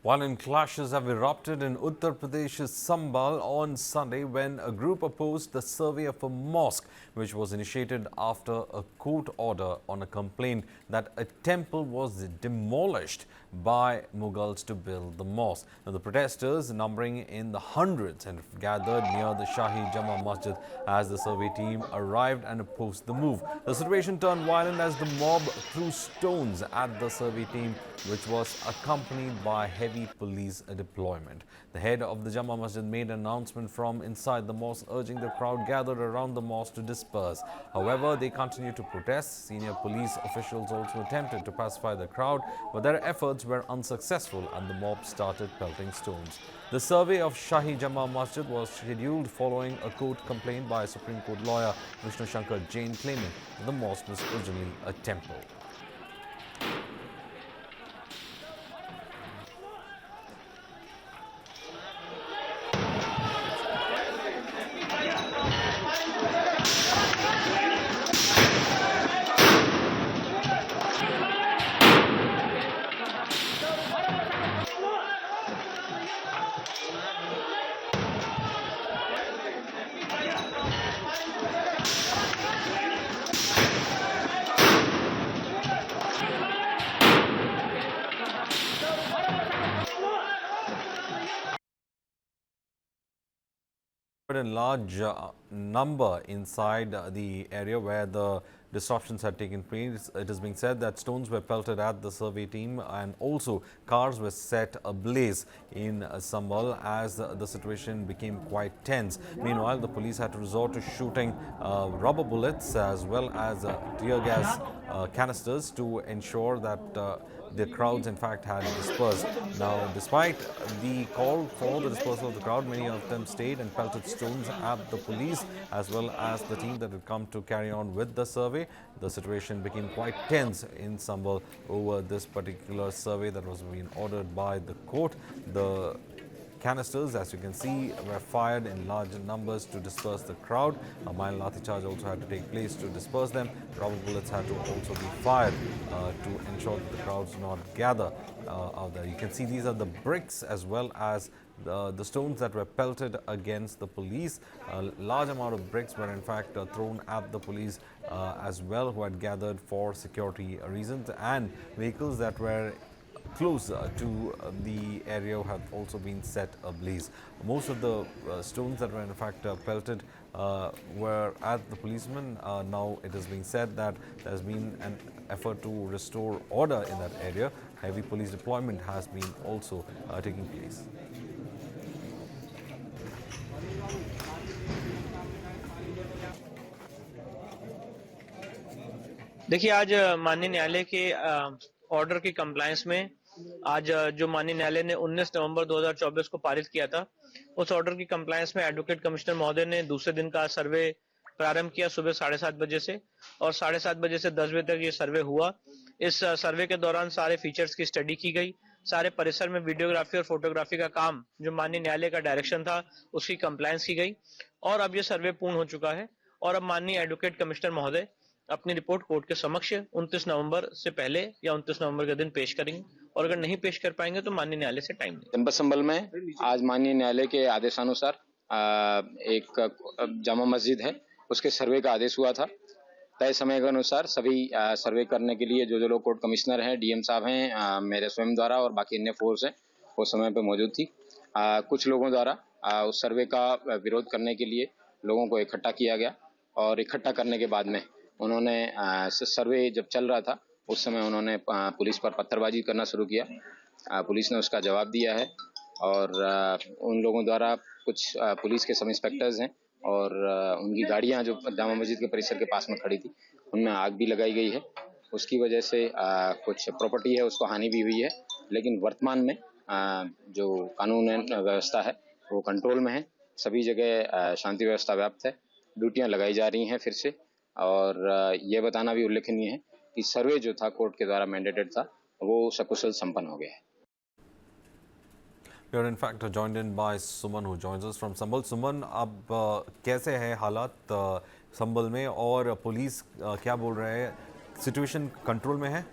Violent clashes have erupted in Uttar Pradesh's Sambal on Sunday when a group opposed the survey of a mosque, which was initiated after a court order on a complaint that a temple was demolished by Mughals to build the mosque. Now, the protesters, numbering in the hundreds, had gathered near the Shahi Jama Masjid as the survey team arrived and opposed the move. The situation turned violent as the mob threw stones at the survey team, which was accompanied by heavy police deployment. The head of the Jama Masjid made an announcement from inside the mosque urging the crowd gathered around the mosque to disperse. However, they continued to protest. Senior police officials also attempted to pacify the crowd, but their efforts were unsuccessful and the mob started pelting stones. The survey of Shahi Jama Masjid was scheduled following a court complaint by Supreme Court lawyer Vishnu Shankar Jain claiming that the mosque was originally a temple. A large number inside the area where the disruptions had taken place. It is being said that stones were pelted at the survey team and also cars were set ablaze in Sambal as the situation became quite tense. Meanwhile, the police had to resort to shooting rubber bullets as well as tear gas canisters to ensure that the crowds in fact had dispersed. Now, despite the call for the dispersal of the crowd, many of them stayed and pelted stones at the police as well as the team that had come to carry on with the survey. The situation became quite tense in Sambal over this particular survey that was being ordered by the court. The canisters, as you can see, were fired in large numbers to disperse the crowd. A mild lathi charge also had to take place to disperse them. Rubber bullets had to also be fired to ensure that the crowds do not gather out there. You can see these are the bricks as well as the stones that were pelted against the police. A large amount of bricks were in fact thrown at the police as well, who had gathered for security reasons, and vehicles that were close to the area have also been set ablaze. Most of the stones that were in fact pelted were at the policemen. Now it is being said that there has been an effort to restore order in that area. Heavy police deployment has been also taking place. देखिए, आज माननीय न्यायालय के order की compliance में आज जो माननीय न्यायालय ने 19 नवंबर 2024 को पारित किया था, उस ऑर्डर की कंप्लायंस में एडवोकेट कमिश्नर महोदय ने दूसरे दिन का सर्वे प्रारंभ किया सुबह 7:30 बजे से और 7:30 बजे से 10 बजे तक ये सर्वे हुआ। इस सर्वे के दौरान सारे फीचर्स की स्टडी की गई, सारे परिसर में वीडियोग्राफी और फोटोग्राफी का काम जो माननीय न्यायालय का डायरेक्शन था उसकी कंप्लायंस की गई और अब ये सर्वे पूर्ण हो चुका है और अब माननीय एडवोकेट कमिश्नर महोदय अपनी रिपोर्ट कोर्ट के समक्ष 29 नवंबर से पहले या 29 नवंबर के दिन पेश करेंगे और अगर नहीं पेश कर पाएंगे तो माननीय न्यायालय से टाइम देंगे। जनपद संबल में आज माननीय न्यायालय के आदेशानुसार एक जामा मस्जिद है, उसके सर्वे का आदेश हुआ था। तय समय के अनुसार सभी सर्वे करने के लिए जो लोग कोर्ट कमिश्नर हैं, डीएम साहब हैं, मेरे स्वयं द्वारा और बाकी अन्य फोर्स हैं, वो समय पे मौजूद थी। कुछ लोगों द्वारा उस सर्वे का विरोध करने के लिए लोगों को इकट्ठा किया गया और इकट्ठा करने के बाद में उन्होंने सर्वे जब चल रहा था उस समय उन्होंने पुलिस पर पत्थरबाजी करना शुरू किया। पुलिस ने उसका जवाब दिया है और उन लोगों द्वारा कुछ पुलिस के सब इंस्पेक्टर्स हैं और उनकी गाड़ियां जो जामा मस्जिद के परिसर के पास में खड़ी थी उनमें आग भी लगाई गई है। उसकी वजह से कुछ प्रॉपर्टी है उसको हानि भी हुई है, लेकिन वर्तमान में जो कानून व्यवस्था है वो कंट्रोल में है। सभी जगह शांति व्यवस्था व्याप्त है, ड्यूटियां लगाई जा रही हैं फिर से और ये बताना भी उल्लेखनीय है कि सर्वे जो था कोर्ट के द्वारा मैंडेटेड था वो सकुशल संपन्न हो गया है। We are in fact joined in by Suman who joins us from Sambal. Suman, अब कैसे है हालात संबल में और पुलिस क्या बोल रहे हैं, सिचुएशन कंट्रोल में है?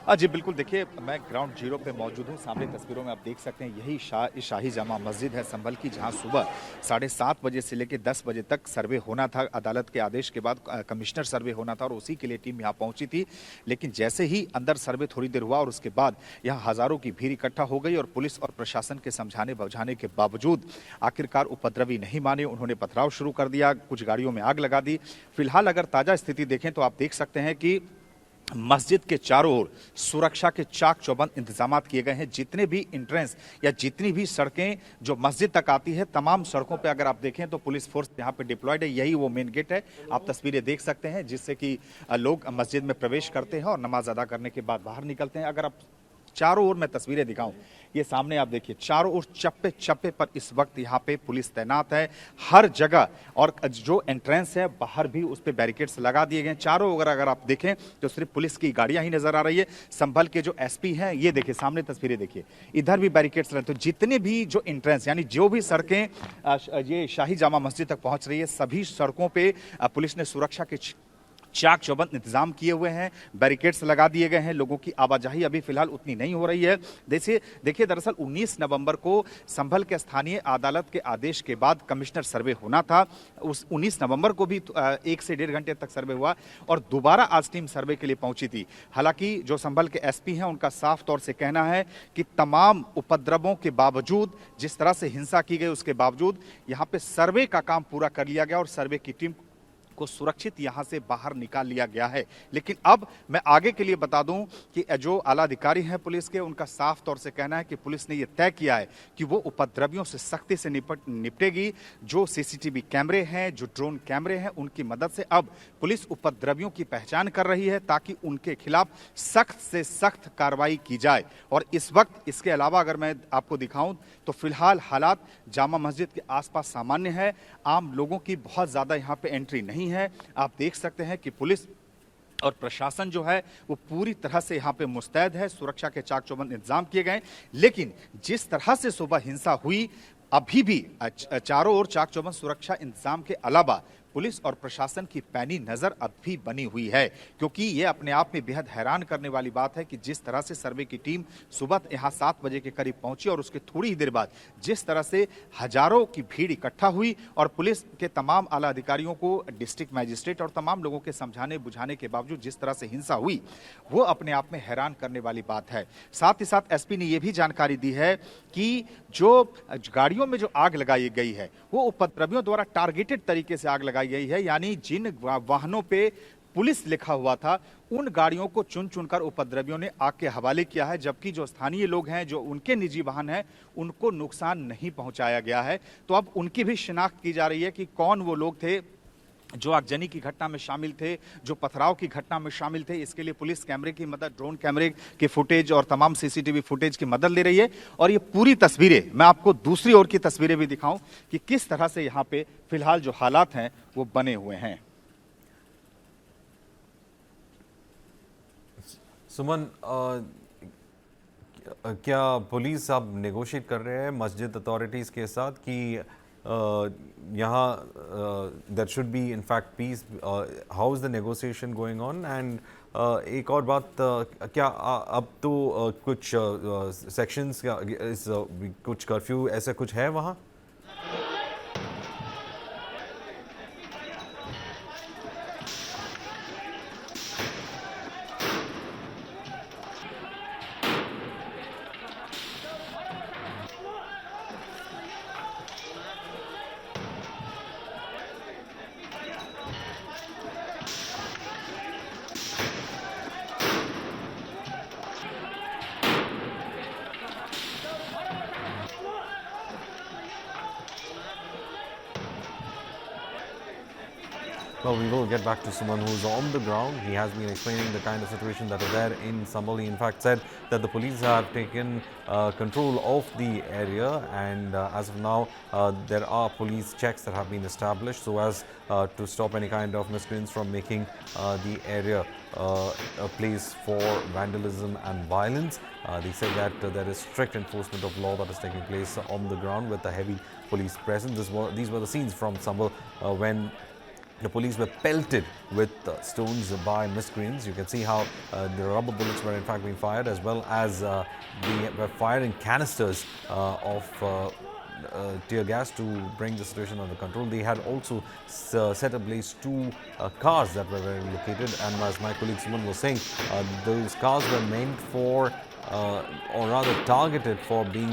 जी बिल्कुल, देखिए मैं ग्राउंड जीरो पे मौजूद हूँ। सामने तस्वीरों में आप देख सकते हैं यही शाही जामा मस्जिद है संभल की, जहाँ सुबह 7:30 बजे से लेकर 10 बजे तक सर्वे होना था। अदालत के आदेश के बाद कमिश्नर सर्वे होना था और उसी के लिए टीम यहाँ पहुंची थी। लेकिन जैसे ही अंदर सर्वे थोड़ी देर हुआ और उसके बाद यहाँ हजारों की भीड़ इकट्ठा हो गई और पुलिस और प्रशासन के समझाने बुझाने के बावजूद आखिरकार उपद्रवी नहीं माने, उन्होंने पथराव शुरू कर दिया, कुछ गाड़ियों में आग लगा दी। फिलहाल अगर ताजा स्थिति देखें तो आप देख सकते हैं कि मस्जिद के चारों ओर सुरक्षा के चाक चौबंद इंतजाम किए गए हैं। जितने भी एंट्रेंस या जितनी भी सड़कें जो मस्जिद तक आती है, तमाम सड़कों पे अगर आप देखें तो पुलिस फोर्स यहाँ पे डिप्लॉयड है। यही वो मेन गेट है, आप तस्वीरें देख सकते हैं, जिससे कि लोग मस्जिद में प्रवेश करते हैं और नमाज अदा करने के बाद बाहर निकलते हैं। अगर आप चारों ओर मैं तस्वीरें दिखाऊं, ये सामने आप देखिए, चारों ओर चप्पे चप्पे पर इस वक्त यहाँ पे पुलिस तैनात है हर जगह। और जो एंट्रेंस है बाहर भी उस पे बैरिकेड्स लगा दिए गए। चारों ओर अगर आप देखें तो सिर्फ पुलिस की गाड़ियां ही नजर आ रही है। संभल के जो एसपी हैं, ये देखिए सामने तस्वीरें देखिए, इधर भी बैरिकेड्स लगे। तो जितने भी जो एंट्रेंस यानी जो भी सड़कें ये शाही जामा मस्जिद तक पहुंच रही है, सभी सड़कों पे पुलिस ने सुरक्षा के चाक चौबंद इंतजाम किए हुए हैं, बैरिकेड्स लगा दिए गए हैं। लोगों की आवाजाही अभी फिलहाल उतनी नहीं हो रही है। देखिए दरअसल 19 नवंबर को संभल के स्थानीय अदालत के आदेश के बाद कमिश्नर सर्वे होना था। उस 19 नवंबर को भी 1 से 1.5 घंटे तक सर्वे हुआ और दोबारा आज टीम सर्वे के लिए पहुंची थी। हालांकि जो संभल के एसपी हैं, उनका साफ तौर से कहना है कि तमाम उपद्रवों के बावजूद, जिस तरह से हिंसा की गई उसके बावजूद यहाँ पे सर्वे का काम पूरा कर लिया गया और सर्वे की टीम को सुरक्षित यहां से बाहर निकाल लिया गया है। लेकिन अब मैं आगे के लिए बता दूं कि जो आला अधिकारी हैं पुलिस के, उनका साफ तौर से कहना है कि पुलिस ने यह तय किया है कि वो उपद्रवियों से सख्ती से निपटेगी। जो सीसीटीवी कैमरे हैं, जो ड्रोन कैमरे हैं, उनकी मदद से अब पुलिस उपद्रवियों की पहचान कर रही है ताकि उनके खिलाफ सख्त से सख्त कार्रवाई की जाए। और इस वक्त इसके अलावा अगर मैं आपको दिखाऊं तो फिलहाल हालात जामा मस्जिद के आसपास सामान्य है। आम लोगों की बहुत ज्यादा यहाँ पे एंट्री नहीं है। आप देख सकते हैं कि पुलिस और प्रशासन जो है वो पूरी तरह से यहाँ पे मुस्तैद है, सुरक्षा के चाक चौबंद इंतजाम किए गए। लेकिन जिस तरह से सुबह हिंसा हुई, अभी भी चारों ओर चाक चौबंद सुरक्षा इंतजाम के अलावा पुलिस और प्रशासन की पैनी नजर अब भी बनी हुई है। क्योंकि ये अपने आप में बेहद हैरान करने वाली बात है कि जिस तरह से सर्वे की टीम सुबह यहाँ 7 बजे के करीब पहुंची और उसके थोड़ी ही देर बाद जिस तरह से हजारों की भीड़ इकट्ठा हुई और पुलिस के तमाम आला अधिकारियों को, डिस्ट्रिक्ट मजिस्ट्रेट और तमाम लोगों के समझाने बुझाने के बावजूद जिस तरह से हिंसा हुई, वो अपने आप में हैरान करने वाली बात है। साथ ही साथ एसपी ने यह भी जानकारी दी है कि जो गाड़ियों में जो आग लगाई गई है वो उपद्रवियों द्वारा टारगेटेड तरीके से आग लगाई गई है। यानी जिन वाहनों पे पुलिस लिखा हुआ था, उन गाड़ियों को चुन चुनकर उपद्रवियों ने आग के हवाले किया है, जबकि जो स्थानीय लोग हैं, जो उनके निजी वाहन हैं, उनको नुकसान नहीं पहुंचाया गया है। तो अब उनकी भी शिनाख्त की जा रही है कि कौन वो लोग थे जो आगजनी की घटना में शामिल थे, जो पथराव की घटना में शामिल थे। इसके लिए पुलिस कैमरे की मदद, ड्रोन कैमरे की फुटेज और तमाम सीसीटीवी फुटेज की मदद ले रही है। और ये पूरी तस्वीरें मैं आपको दूसरी ओर की तस्वीरें भी दिखाऊं कि किस तरह से यहाँ पे फिलहाल जो हालात हैं वो बने हुए हैं। सुमन, क्या पुलिस अब नेगोशिएट कर रहे हैं मस्जिद अथॉरिटीज़ के साथ कि यहाँ there should be in fact peace? How is the negotiation going on? And एक और बात, क्या अब तो कुछ सेक्शंस कुछ कर्फ्यू ऐसा कुछ है वहाँ? Well, we will get back to someone who's on the ground. He has been explaining the kind of situation that is there in Sambal. He in fact said that the police have taken control of the area, and as of now there are police checks that have been established so as to stop any kind of miscreants from making the area a place for vandalism and violence. They said that there is strict enforcement of law that is taking place on the ground with a heavy police presence. These were the scenes from Sambal when The police were pelted with stones by miscreants. You can see how the rubber bullets were in fact being fired, as well as they were firing canisters of tear gas to bring the situation under control. They had also set ablaze two cars that were located, and as my colleague Suman was saying, those cars were meant for or rather targeted for being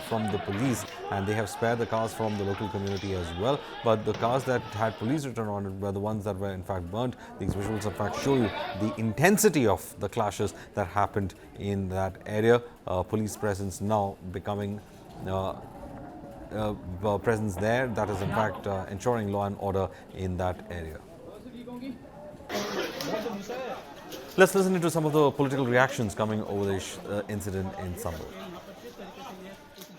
from the police, and they have spared the cars from the local community as well. But the cars that had police written on it were the ones that were in fact burnt. These visuals in fact show you the intensity of the clashes that happened in that area. Police presence now becoming presence there, that is in fact ensuring law and order in that area. Let's listen to some of the political reactions coming over this incident in Sambal.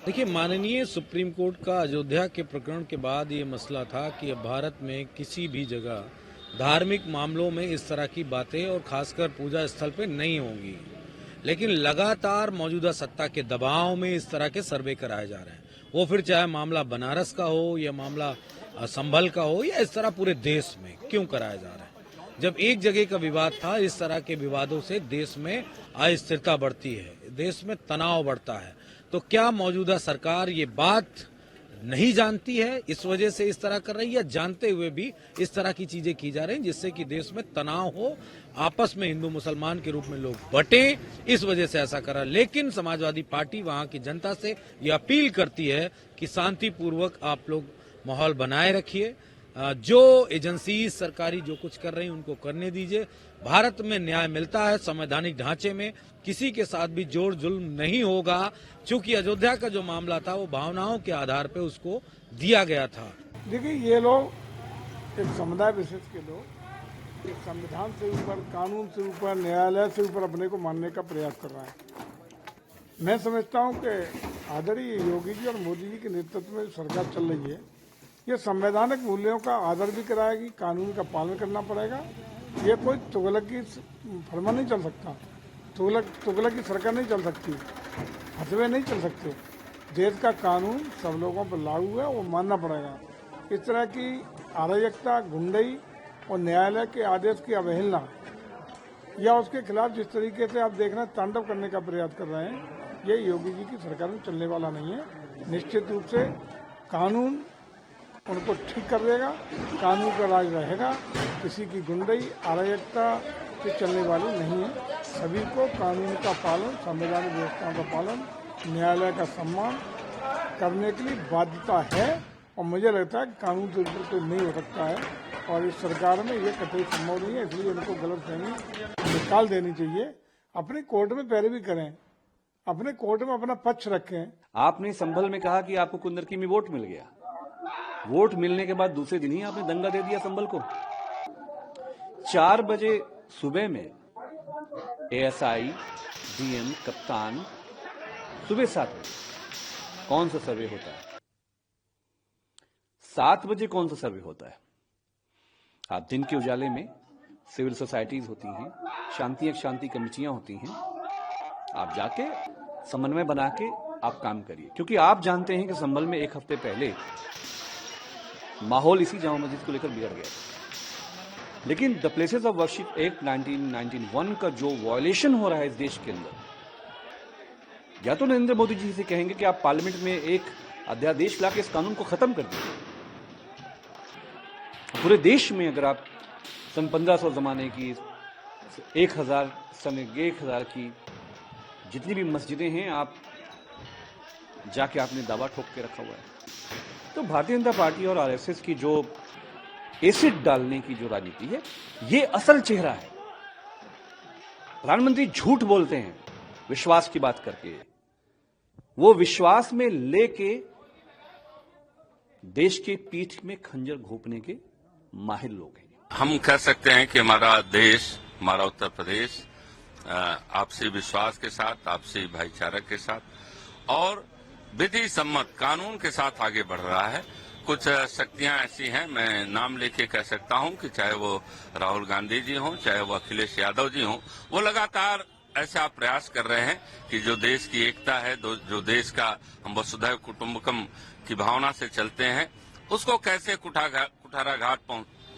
देखिए, माननीय supreme court का अयोध्या के प्रकरण के बाद ये मसला था कि भारत में किसी भी जगह धार्मिक मामलों में इस तरह की बातें और खासकर पूजा स्थल पे नहीं होंगी, लेकिन लगातार मौजूदा सत्ता के दबाव में इस तरह के सर्वे कराए जा रहे हैं। वो फिर चाहे मामला बनारस का हो या मामला संभल का हो या इस तरह पूरे देश में क्यों कराया जा रहा है। जब एक जगह का विवाद था, इस तरह के विवादों से देश में अस्थिरता बढ़ती है, देश में तनाव बढ़ता है। तो क्या मौजूदा सरकार ये बात नहीं जानती है, इस वजह से इस तरह कर रही है, या जानते हुए भी इस तरह की चीजें की जा रही हैं जिससे कि देश में तनाव हो, आपस में हिंदू मुसलमान के रूप में लोग बटे, इस वजह से ऐसा कर रहा है। लेकिन समाजवादी पार्टी वहां की जनता से ये अपील करती है कि शांतिपूर्वक आप लोग माहौल बनाए रखिए, जो एजेंसी सरकारी जो कुछ कर रही हैं उनको करने दीजिए। भारत में न्याय मिलता है, संवैधानिक ढांचे में किसी के साथ भी जोर जुल्म नहीं होगा। चूंकि अयोध्या का जो मामला था वो भावनाओं के आधार पे उसको दिया गया था। देखिए, ये लोग एक समुदाय विशेष के लोग एक संविधान से ऊपर, कानून से ऊपर, न्यायालय से ऊपर अपने को मानने का प्रयास कर रहे हैं। मैं समझता हूं कि आदरणीय योगी जी और मोदी जी के नेतृत्व में सरकार चल रही है, ये संवैधानिक मूल्यों का आदर भी कराएगी, कानून का पालन करना पड़ेगा। ये कोई तुगलक की फरमा नहीं चल सकता, तुगलक की सरकार नहीं चल सकती, फतवे नहीं चल सकते। देश का कानून सब लोगों पर लागू है, वो मानना पड़ेगा। इस तरह की अराजकता, गुंडई और न्यायालय के आदेश की अवहेलना या उसके खिलाफ जिस तरीके से आप देख रहे हैं तांडव करने का प्रयास कर रहे हैं, ये योगी जी की सरकार में चलने वाला नहीं है। निश्चित रूप से कानून उनको ठीक कर देगा, कानून का राज रहेगा, किसी की गुंडई अराजकता से चलने वाली नहीं है। सभी को कानून का पालन, संवैधानिक व्यवस्थाओं का पालन, न्यायालय का सम्मान करने के लिए बाध्यता है, और मुझे लगता है कि कानून से ऊपर कोई नहीं हो सकता है, और इस सरकार में ये कतई संभव नहीं है। इसलिए उनको गलतफहमी निकाल देनी चाहिए। अपने कोर्ट में पैरवी करें, अपने कोर्ट में अपना पक्ष रखें। आपने संभल में कहा कि आपको कुंदरकी में वोट मिल गया, वोट मिलने के बाद दूसरे दिन ही आपने दंगा दे दिया संभल को। 4 बजे सुबह में एएसआई, डीएम, कप्तान सुबह 7 बजे कौन सा सर्वे होता है, 7 बजे कौन सा सर्वे होता है। आप दिन के उजाले में सिविल सोसाइटीज होती हैं, शांति कमेटियां होती हैं, आप जाके समन्वय बना के आप काम करिए, क्योंकि आप जानते हैं कि संभल में 1 हफ्ते पहले माहौल इसी जामा मस्जिद को लेकर बिगड़ गया। लेकिन the places of worship act 1991 का जो वायलेशन हो रहा है इस देश के अंदर, या तो नरेंद्र मोदी जी से कहेंगे कि आप पार्लियामेंट में एक अध्यादेश लाके इस कानून को खत्म कर दीजिए। पूरे देश में अगर आप सन 1500 जमाने की 1000 की जितनी भी मस्जिदें हैं, आप जाके आपने दावा ठोक के रखा हुआ है। तो भारतीय जनता पार्टी और आरएसएस की जो एसिड डालने की जो राजनीति है, ये असल चेहरा है। प्रधानमंत्री झूठ बोलते हैं विश्वास की बात करके, वो विश्वास में लेके देश के पीठ में खंजर घोंपने के माहिर लोग हैं। हम कह सकते हैं कि हमारा देश, हमारा उत्तर प्रदेश आपसी विश्वास के साथ, आपसी भाईचारा के साथ और विधि सम्मत कानून के साथ आगे बढ़ रहा है। कुछ शक्तियां ऐसी हैं, मैं नाम लेके कह सकता हूं कि चाहे वो राहुल गांधी जी हों, चाहे वो अखिलेश यादव जी हों, वो लगातार ऐसा प्रयास कर रहे हैं कि जो देश की एकता है, जो देश का हम वसुधैव कुटुंबकम की भावना से चलते हैं, उसको कैसे कुठाराघात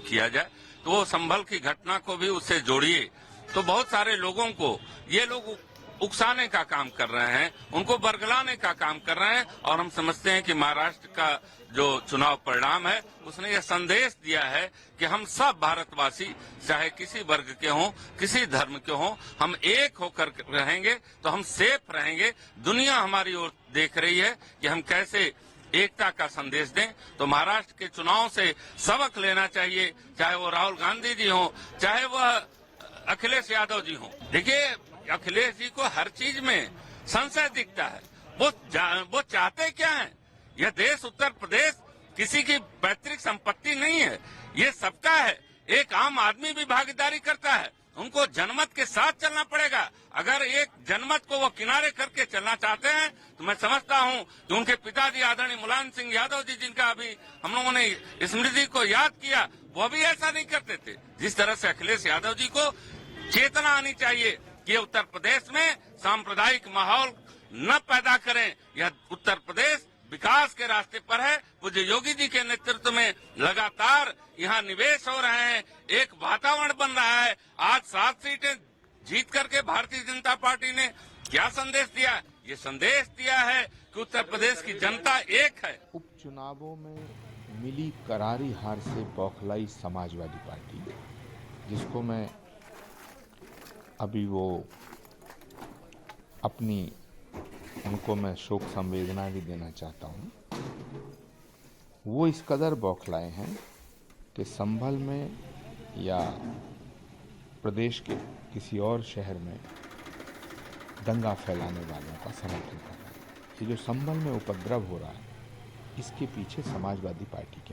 किया जाए, तो वो संभल की घटना को भी उससे जोड़िए। तो बहुत सारे लोगों को ये लोग उकसाने का काम कर रहे हैं, उनको बरगलाने का काम कर रहे हैं, और हम समझते हैं कि महाराष्ट्र का जो चुनाव परिणाम है उसने यह संदेश दिया है कि हम सब भारतवासी चाहे किसी वर्ग के हों, किसी धर्म के हों, हम एक होकर रहेंगे तो हम सेफ रहेंगे। दुनिया हमारी ओर देख रही है कि हम कैसे एकता का संदेश दें। तो महाराष्ट्र के चुनाव से सबक लेना चाहिए, चाहे वो राहुल गांधी जी हों, चाहे वह अखिलेश यादव जी हों। देखिए, अखिलेश जी को हर चीज में संशय दिखता है। वो चाहते क्या है? यह देश उत्तर प्रदेश किसी की पैतृक संपत्ति नहीं है, ये सबका है। एक आम आदमी भी भागीदारी करता है, उनको जनमत के साथ चलना पड़ेगा। अगर एक जनमत को वो किनारे करके चलना चाहते हैं तो मैं समझता हूं कि उनके पिताजी आदरणीय मुलायम सिंह यादव जी, जिनका अभी हम लोगों ने स्मृति को याद किया, वो भी ऐसा नहीं करते थे। जिस तरह से अखिलेश यादव जी को चेतना आनी चाहिए कि उत्तर प्रदेश में सांप्रदायिक माहौल न पैदा करें। यह उत्तर प्रदेश विकास के रास्ते पर है। पूज्य योगी जी के नेतृत्व में लगातार यहाँ निवेश हो रहे हैं, एक वातावरण बन रहा है। आज 7 सीटें जीत करके भारतीय जनता पार्टी ने क्या संदेश दिया? ये संदेश दिया है कि उत्तर प्रदेश की जनता एक है। उपचुनावों में मिली करारी हार से बौखलाई समाजवादी पार्टी, जिसको मैं अभी उनको मैं शोक संवेदना भी देना चाहता हूँ। वो इस कदर बौखलाए हैं कि संभल में या प्रदेश के किसी और शहर में दंगा फैलाने वालों का समर्थन कर रहे हैं। ये जो संभल में उपद्रव हो रहा है, इसके पीछे समाजवादी पार्टी के